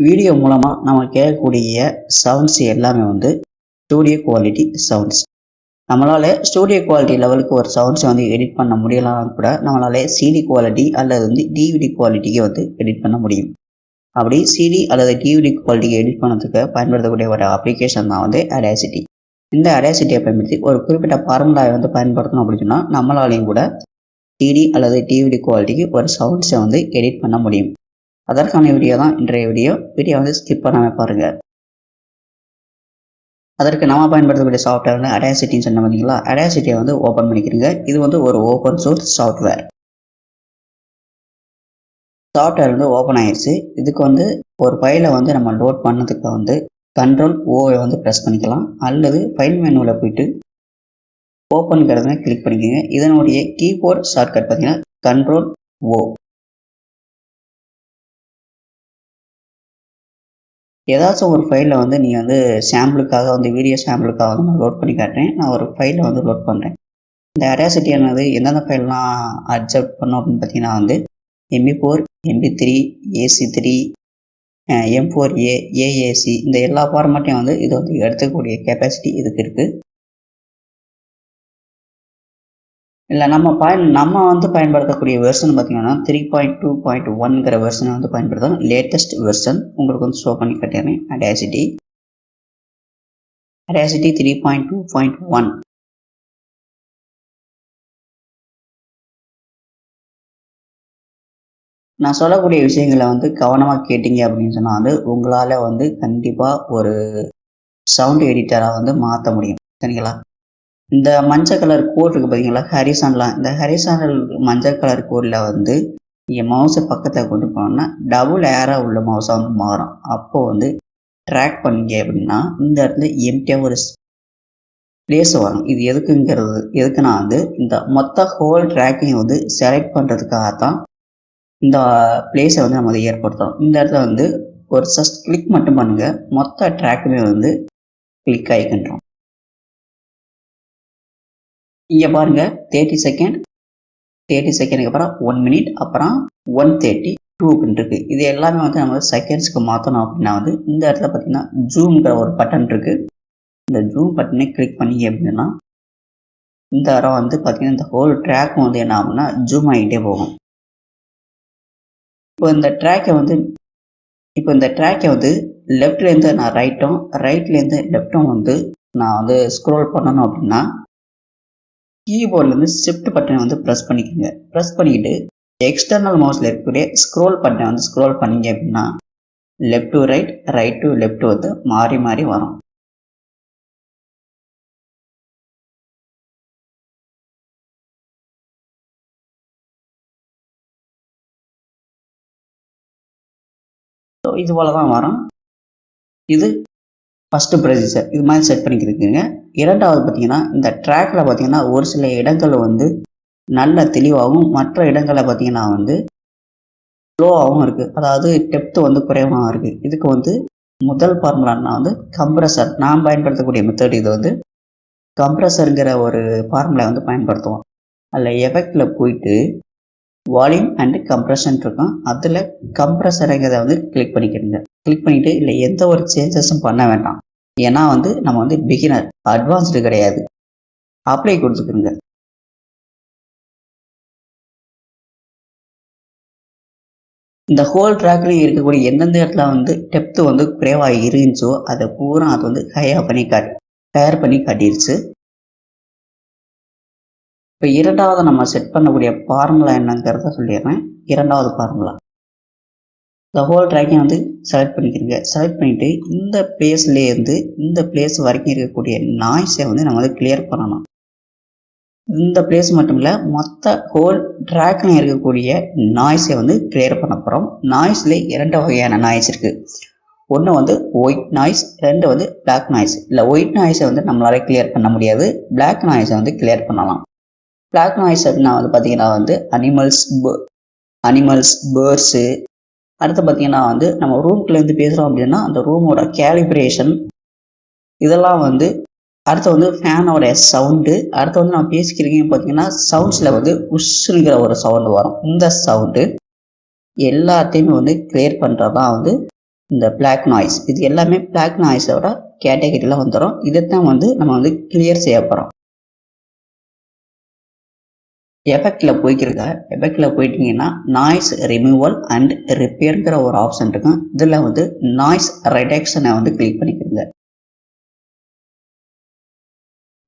Video மூலமாக நம்ம கேட்கக்கூடிய சவுண்ட்ஸ் எல்லாமே வந்து ஸ்டூடியோ குவாலிட்டி சவுண்ட்ஸ். நம்மளால் ஸ்டூடியோ குவாலிட்டி லெவலுக்கு ஒரு சவுண்ட்ஸை வந்து எடிட் பண்ண முடியலாம் கூட நம்மளால் சிடி குவாலிட்டி அல்லது வந்து டிவிடி குவாலிட்டிக்கு வந்து எடிட் பண்ண முடியும். அப்படி சிடி அல்லது டிவிடி குவாலிட்டிக்கு எடிட் பண்ணதுக்கு பயன்படுத்தக்கூடிய ஒரு அப்ளிகேஷன் தான் வந்து audacity. இந்த audacityயை பயன்படுத்தி ஒரு குறிப்பிட்ட ஃபார்முலாவை வந்து பயன்படுத்தணும் அப்படின்னு சொன்னால் நம்மளாலையும் கூட சிடி அல்லது டிவிடி குவாலிட்டிக்கு ஒரு சவுண்ட்ஸை வந்து எடிட் பண்ண முடியும். அதற்கான வீடியோ தான் இன்றைய வீடியோ வந்து ஸ்கிப் பண்ணாமல் பாருங்கள். அதற்கு நம்ம பயன்படுத்தக்கூடிய சாஃப்ட்வேர் வந்து audacity சொன்ன பார்த்தீங்களா, audacityயை வந்து ஓப்பன் பண்ணிக்கிறீங்க. இது வந்து ஒரு ஓப்பன் சோர்ஸ் சாஃப்ட்வேர் வந்து ஓப்பன் ஆயிடுச்சு. இதுக்கு வந்து ஒரு ஃபைலை வந்து நம்ம லோட் பண்ணதுக்கு வந்து Ctrl O வந்து ப்ரெஸ் பண்ணிக்கலாம், அல்லது ஃபைல் மெனுவில் போயிட்டு ஓப்பன்கிறத கிளிக் பண்ணிக்கோங்க. இதனுடைய கீபோர்ட் ஷார்ட்கட் பார்த்தீங்கன்னா Ctrl O. ஏதாச்சும் ஒரு ஃபைலில் வந்து நீங்கள் வந்து சாம்பிளுக்காக வந்து வீடியோ சாம்பிளுக்காக வந்து நான் லோட் பண்ணி காட்டுறேன். நான் ஒரு ஃபைலை வந்து லோட் பண்ணுறேன். இந்த audacity ஆனது எந்தெந்த ஃபைல்லாம் அக்செப்ட் பண்ணோம் அப்படின்னு பார்த்தீங்கன்னா வந்து MP4, MP3, AC3, M4A, AAC இந்த எல்லா ஃபார்மேட்டையும் வந்து இது வந்து எடுத்துக்கூடிய கெப்பாசிட்டி இதுக்கு இருக்குது. இல்லை நம்ம வந்து பயன்படுத்தக்கூடிய வெர்ஷன் பார்த்தீங்கன்னா 3.2.1ங்கிற வெர்ஷனை வந்து பயன்படுத்தணும். லேட்டஸ்ட் வெர்ஷன் உங்களுக்கு வந்து ஷோ பண்ணி காட்டுறேன். audacity 3.2.1. நான் சொல்லக்கூடிய விஷயங்களை வந்து கவனமாக கேட்டீங்க அப்படின்னு சொன்னால் வந்து உங்களால் வந்து கண்டிப்பாக ஒரு சவுண்ட் எடிட்டராக வந்து மாற்ற முடியும். சரிங்களா? இந்த மஞ்சள் கலர் கோட் இருக்குது பார்த்தீங்களா, ஹரிசான்லாம். இந்த ஹரிசானல் மஞ்சள் கலர் கோடில் வந்து நீங்கள் மவுஸை பக்கத்தை கொண்டு போனோம்னா டபுள் ஏராக உள்ள மவுஸாக வந்து மாறும். அப்போது வந்து ட்ராக் பண்ணிங்க அப்படின்னா இந்த இடத்துல எம்டியாக ஒரு பிளேஸ் வரும். இது எதுக்குன்னா வந்து இந்த மொத்த ஹோல் ட்ராக்கையும் வந்து செலக்ட் பண்ணுறதுக்காகத்தான் இந்த பிளேஸை வந்து நம்ம வந்து ஏற்படுத்தணும். இந்த இடத்துல வந்து ஒரு ஜஸ்ட் கிளிக் மட்டும் பண்ணுங்கள், மொத்த ட்ராக்குமே வந்து கிளிக் ஆகிக்கின்றோம். இங்கே பாருங்கள் 30 செகண்டுக்கு அப்புறம் 1 மினிட், அப்புறம் 1:32 இருக்குது. இது எல்லாமே வந்து நம்ம செகண்ட்ஸ்க்கு மாற்றணும் அப்படின்னா வந்து இந்த இடத்துல பார்த்தீங்கன்னா ஜூம்ங்கிற ஒரு பட்டன் இருக்குது. இந்த ஜூம் பட்டனை கிளிக் பண்ணிங்க அப்படின்னா இந்த இடம் வந்து பார்த்தீங்கன்னா இந்த ஹோல் ட்ராக்கும் வந்து என்ன ஆகும்னா ஜூம் ஆகிட்டே போகும். இப்போ இந்த ட்ராக்கை வந்து லெஃப்ட்லேருந்து நான் ரைட்லேருந்து லெஃப்ட்டும் வந்து நான் வந்து ஸ்க்ரோல் பண்ணணும் அப்படின்னா கீபோர்ட்லேருந்து ஷிஃப்ட் பட்டனை வந்து ப்ரெஸ் பண்ணிக்கோங்க. ப்ரெஸ் பண்ணிக்கிட்டு எக்ஸ்டர்னல் மவுஸில் இருக்கக்கூடிய ஸ்க்ரோல் பட்டனை வந்து ஸ்க்ரோல் பண்ணிங்க அப்படின்னா left to right, right to left வந்து மாறி மாறி வரும். ஸோ இது போல தான் வரும். இது ஃபஸ்ட்டு ப்ரொசீஜர். இது மாதிரி செட் பண்ணிக்கிறதுக்குங்க. இரண்டாவது பார்த்தீங்கன்னா இந்த ட்ராக்கில் பார்த்தீங்கன்னா ஒரு சில இடங்கள் வந்து நல்ல தெளிவாகவும் மற்ற இடங்களில் பார்த்தீங்கன்னா வந்து ஸ்லோவாகவும் இருக்குது. அதாவது டெப்த்து வந்து குறைவாகவும் இருக்குது. இதுக்கு வந்து முதல் ஃபார்முலான்னா வந்து கம்ப்ரஸர். நான் பயன்படுத்தக்கூடிய மெத்தட் இது வந்து கம்ப்ரஸருங்கிற ஒரு ஃபார்முலா வந்து பயன்படுத்துவோம். அதில் எஃபெக்டில் போயிட்டு வால்யூம் அண்டு கம்ப்ரெஷன் இருக்கும். அதில் கம்ப்ரஸருங்கிறத வந்து கிளிக் பண்ணிக்கிறீங்க. கிளிக் பண்ணிவிட்டு இல்லை எந்த ஒரு சேஞ்சஸும் பண்ண வேண்டாம். ஏன்னா வந்து நம்ம வந்து பிகினர், அட்வான்ஸ்டு கிடையாது. அப்ளை கொடுத்துக்கிறோங்க. இந்த ஹோல் ட்ராக்லையும் இருக்கக்கூடிய எந்தெந்த இடத்துல வந்து டெப்த்து வந்து குறைவாக இருந்துச்சோ அதை பூரா அது வந்து ஹையர் பண்ணி காட்டிடுச்சு. இப்போ இரண்டாவது நம்ம செட் பண்ணக்கூடிய ஃபார்முலா என்னங்கிறத சொல்லிடுறேன். இரண்டாவது ஃபார்முலா இந்த ஹோல் ட்ராக்கையும் வந்து செலக்ட் பண்ணிக்கிறீங்க. செலக்ட் பண்ணிவிட்டு இந்த பிளேஸ்லேருந்து இந்த பிளேஸ் வரைக்கும் இருக்கக்கூடிய நாய்ஸை வந்து நம்ம வந்து கிளியர் பண்ணணும். இந்த பிளேஸ் மட்டும் இல்லை, மொத்த ஹோல் ட்ராக்லையும் இருக்கக்கூடிய நாய்ஸை வந்து கிளியர் பண்ண போகிறோம். நாய்ஸில் 2 வகையான நாய்ஸ் இருக்குது. ஒன்று வந்து ஒயிட் நாய்ஸ், 2 வந்து பிளாக் நாய்ஸ். இல்லை ஒயிட் நாய்ஸை வந்து நம்மளால் கிளியர் பண்ண முடியாது, பிளாக் நாய்ஸை வந்து கிளியர் பண்ணலாம். பிளாக் நாய்ஸ் அப்படின்னா வந்து பார்த்தீங்கன்னா வந்து அனிமல்ஸ், பேர்ட்ஸு. அடுத்து பார்த்தீங்கன்னா வந்து நம்ம ரூம்குள்ளேருந்து பேசுகிறோம் அப்படின்னா அந்த ரூமோட கேலிப்ரேஷன் இதெல்லாம் வந்து. அடுத்து வந்து ஃபேனோட சவுண்டு. அடுத்து வந்து நம்ம பேசிக்கிறீங்க பார்த்தீங்கன்னா சவுண்ட்ஸில் வந்து உஷ்ங்கிற ஒரு சவுண்டு வரும். இந்த சவுண்டு எல்லாத்தையுமே வந்து கிளியர் பண்ணுறது தான் வந்து இந்த பிளாக் நாய்ஸ், இது எல்லாமே பிளாக் நாய்ஸோட கேட்டகரியில் வந்துடும். இதைத்தான் வந்து நம்ம வந்து கிளியர் செய்ய போகிறோம். எஃபெக்டில் போய்க்கிறங்க. எஃபெக்டில் போயிட்டீங்கன்னா நாய்ஸ் ரிமூவல் அண்ட் ரிப்பேருங்கிற ஒரு ஆப்ஷன் இருக்கும். இதில் வந்து நாய்ஸ் ரிடக்ஷனை வந்து கிளிக் பண்ணிக்கிறங்க.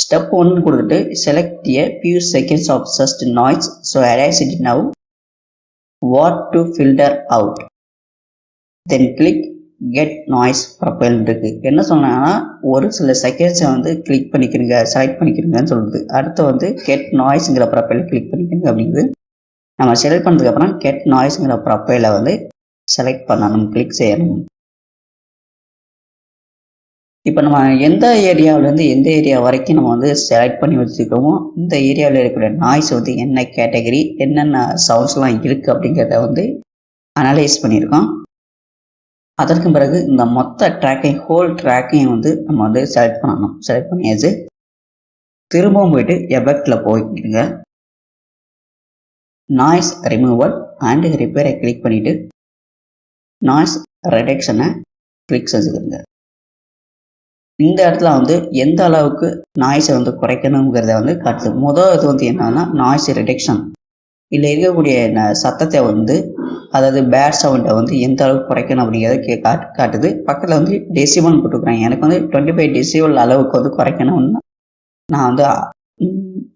ஸ்டெப் 1 கொடுத்துட்டு select a few seconds of just noise, so audacity now what to filter out, then click get noise profile இருக்கு. என்ன சொன்னாங்கன்னா ஒரு சில செகண்ட்ஸை வந்து கிளிக் பண்ணிக்கிறீங்க, செலக்ட் பண்ணிக்கிறீங்கன்னு சொல்லுது. அடுத்து வந்து get noiseங்கிற ப்ரொஃபைல் கிளிக் பண்ணிக்கிறீங்க அப்படிங்குது. நம்ம செலக்ட் பண்ணதுக்கப்புறம் get noiseங்கிற ப்ரொஃபைலை வந்து செலக்ட் பண்ணணும், கிளிக் செய்யணும். இப்போ நம்ம எந்த ஏரியாவிலேருந்து எந்த ஏரியா வரைக்கும் நம்ம வந்து செலக்ட் பண்ணி வச்சுருக்கோமோ இந்த ஏரியாவில் இருக்கிற நாய்ஸ் வந்து என்ன கேட்டகரி, என்னென்ன சவுண்ட்ஸ்லாம் இருக்குது அப்படிங்கிறத வந்து அனலைஸ் பண்ணியிருக்கோம். அதற்கு பிறகு இந்த மொத்த ட்ராக்கையும், ஹோல் ட்ராக்கையும் வந்து நம்ம வந்து செலக்ட் பண்ணணும். செலக்ட் பண்ணியாச்சு. திரும்பவும் போயிட்டு எஃபெக்டில் போய்க்கிடுங்க. நாய்ஸ் ரிமூவல் அண்ட் ரிப்பேரை கிளிக் பண்ணிவிட்டு நாய்ஸ் ரிடக்ஷனை கிளிக் செஞ்சுக்கிடுங்க. இந்த இடத்துல வந்து எந்த அளவுக்கு நாய்ஸை வந்து குறைக்கணுங்கிறத வந்து காட்டுது. முதல் இது வந்து என்னன்னா நாய்ஸ் ரிடக்ஷன். இதில் இருக்கக்கூடிய சத்தத்தை வந்து, அதாவது பேட் சவுண்டை வந்து எந்த அளவுக்கு குறைக்கணும் அப்படிங்கிறத காட்டுது. பக்கத்தில் வந்து டெசிபல் போட்டுக்கிறேன். எனக்கு வந்து 25 டெசிபல் அளவுக்கு வந்து குறைக்கணும்னு நான் வந்து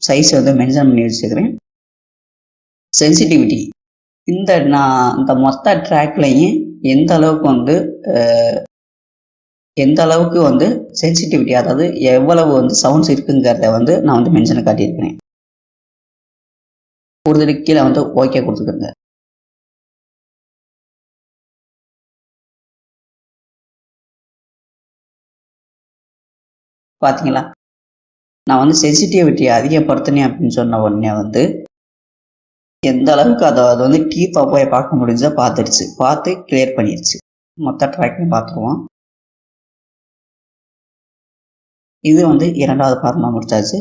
சைஸ் வந்து மென்ஷன் பண்ணி வச்சுக்கிறேன். சென்சிட்டிவிட்டி, இந்த மொத்த ட்ராக்லையும் எந்த அளவுக்கு வந்து சென்சிட்டிவிட்டி, அதாவது எவ்வளவு வந்து சவுண்ட்ஸ் இருக்குங்கிறத வந்து நான் வந்து மென்ஷன் காட்டியிருக்கிறேன். ஒரு கீழே வந்து ஓகே கொடுத்துருங்க. பார்த்தீங்களா, நான் வந்து சென்சிட்டிவிட்டி அதிகப்படுத்தினேன் அப்படின்னு சொன்ன உடனே வந்து எந்த அளவுக்கு அதை வந்து டீப்பாக போய் பார்க்க முடிஞ்சா பார்த்துடுச்சு, பார்த்து கிளியர் பண்ணிடுச்சு. மொத்த ட்ராக்கையும் பார்த்துருவோம். இது வந்து 2வது ஃபார்முலா முடிச்சாச்சு.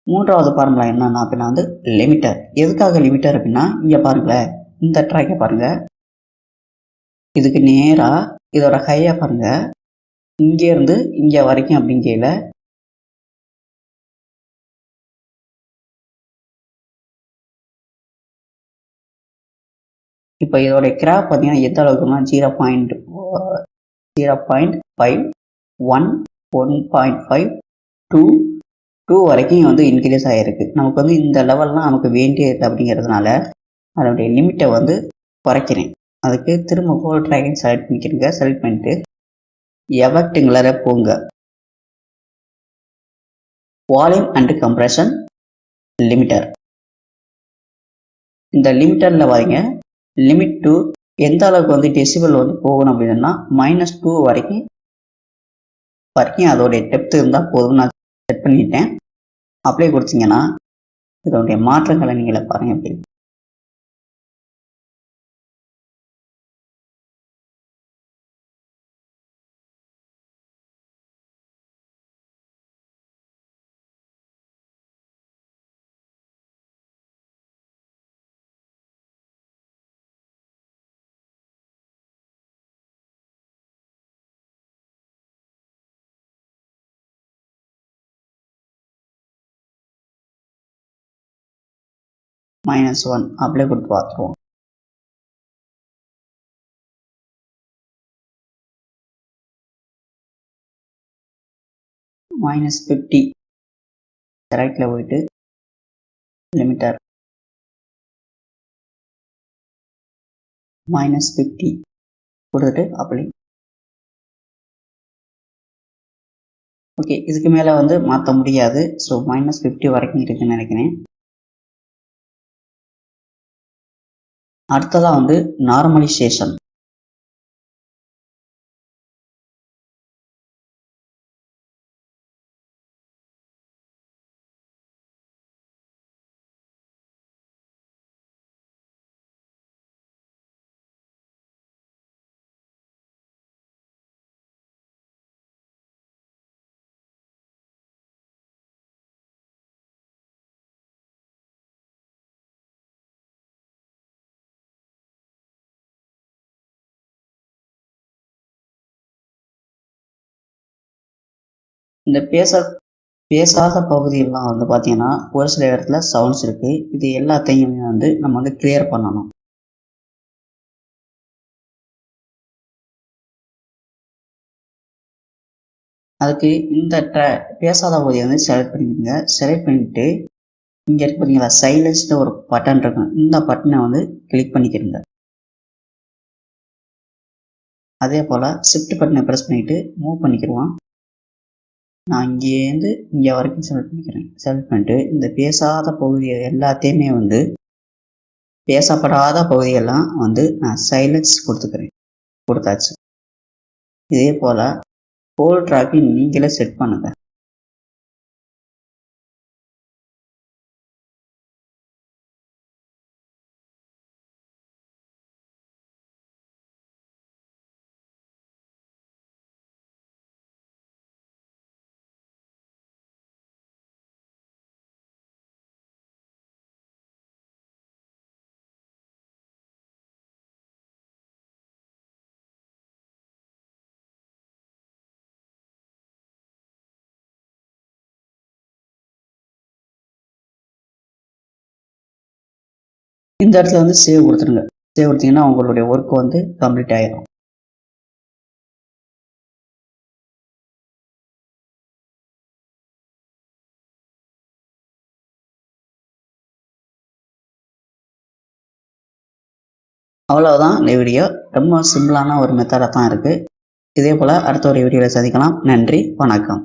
3வது ஃபார்முலா என்னன்னா அப்படின்னா வந்து லிமிட்டர். எதுக்காக லிமிட்டர் அப்படின்னா, இங்கே பாருங்களேன், இந்த ட்ராக்கை பாருங்க, இதுக்கு நேராக இதோட ஹையை பாருங்க, இங்கேருந்து இங்கே வரைக்கும் அப்படிங்கையில் இப்போ இதோடைய கிராஃப் பார்த்தீங்கன்னா எந்த அளவுக்குன்னா 0.5 1 1.5 2 வரைக்கும் வந்து இன்க்ரீஸ் ஆகிருக்கு. நமக்கு வந்து இந்த லெவல்லாம் நமக்கு வேண்டியது அப்படிங்கிறதுனால அதனுடைய லிமிட்டை வந்து குறைக்கிறேன். அதுக்கு திரும்ப ஹோல் ட்ராக்கிங் செலக்ட் பண்ணிக்கிறீங்க. செலக்ட் பண்ணிட்டு எஃபெக்ட்டுங்கள போங்க. Volume and compression limiter. இந்த லிமிட்டரில் பாருங்க, லிமிட் டு எந்த அளவுக்கு வந்து டெசிபல் வந்து போகணும் அப்படின்னா -2 வரைக்கும் அதோடைய டெப்த் இருந்தால் போதும். நான் செட் பண்ணிட்டேன். அப்ளை கொடுத்தீங்கன்னா இதனுடைய மாற்றங்களை நீங்களே பாருங்க. எப்படி -1 அப்ளை கொடுத்து பார்த்துருவோம். -50 ரைட்டில் போயிட்டு லிமிட்டர் -50 கொடுத்துட்டு அப்ளை. ஓகே, இதுக்கு மேலே வந்து மாற்ற முடியாது. ஸோ -50 வரைக்கும் இருக்குன்னு நினைக்கிறேன். அடுத்ததாக வந்து நார்மலைசேஷன். இந்த பேசாத பகுதியெல்லாம் வந்து பார்த்தீங்கன்னா ஒரு சில இடத்துல சவுண்ட்ஸ் இருக்குது. இது எல்லாத்தையுமே வந்து நம்ம வந்து கிளியர் பண்ணணும். அதுக்கு இந்த பேசாத பகுதியை வந்து செலக்ட் பண்ணிக்கோங்க. செலக்ட் பண்ணிவிட்டு இங்கே இருக்கு பார்த்தீங்களா, சைலன்ஸ்னு ஒரு பட்டன் இருக்கும். இந்த பட்டனை வந்து கிளிக் பண்ணிக்கிறங்க. அதே போல் ஷிஃப்ட் பட்டனை ப்ரெஸ் பண்ணிவிட்டு மூவ் பண்ணிக்கிடுவோம். நான் இங்கேருந்து இங்கே வரைக்கும் செலக்ட் பண்ணிக்கிறேன். செலக்ட் பண்ணிட்டு இந்த பேசாத பகுதியை எல்லாத்தையுமே வந்து பேசப்படாத பகுதியெல்லாம் வந்து நான் சைலன்ஸ் கொடுத்தாச்சு. இதே போல் ஹோல் ட்ராக்கை நீங்களே செட் பண்ணுங்கள். இந்த இடத்துல வந்து சேவ் கொடுத்துருங்க. சேவ் கொடுத்தீங்கன்னா உங்களுடைய ஒர்க் வந்து கம்ப்ளீட் ஆகிடும். அவ்வளவுதான் இந்த வீடியோ. ரொம்ப சிம்பிளான ஒரு மெத்தடாக தான் இருக்குது. இதே போல் அடுத்த ஒரு வீடியோவில் சந்திக்கலாம். நன்றி, வணக்கம்.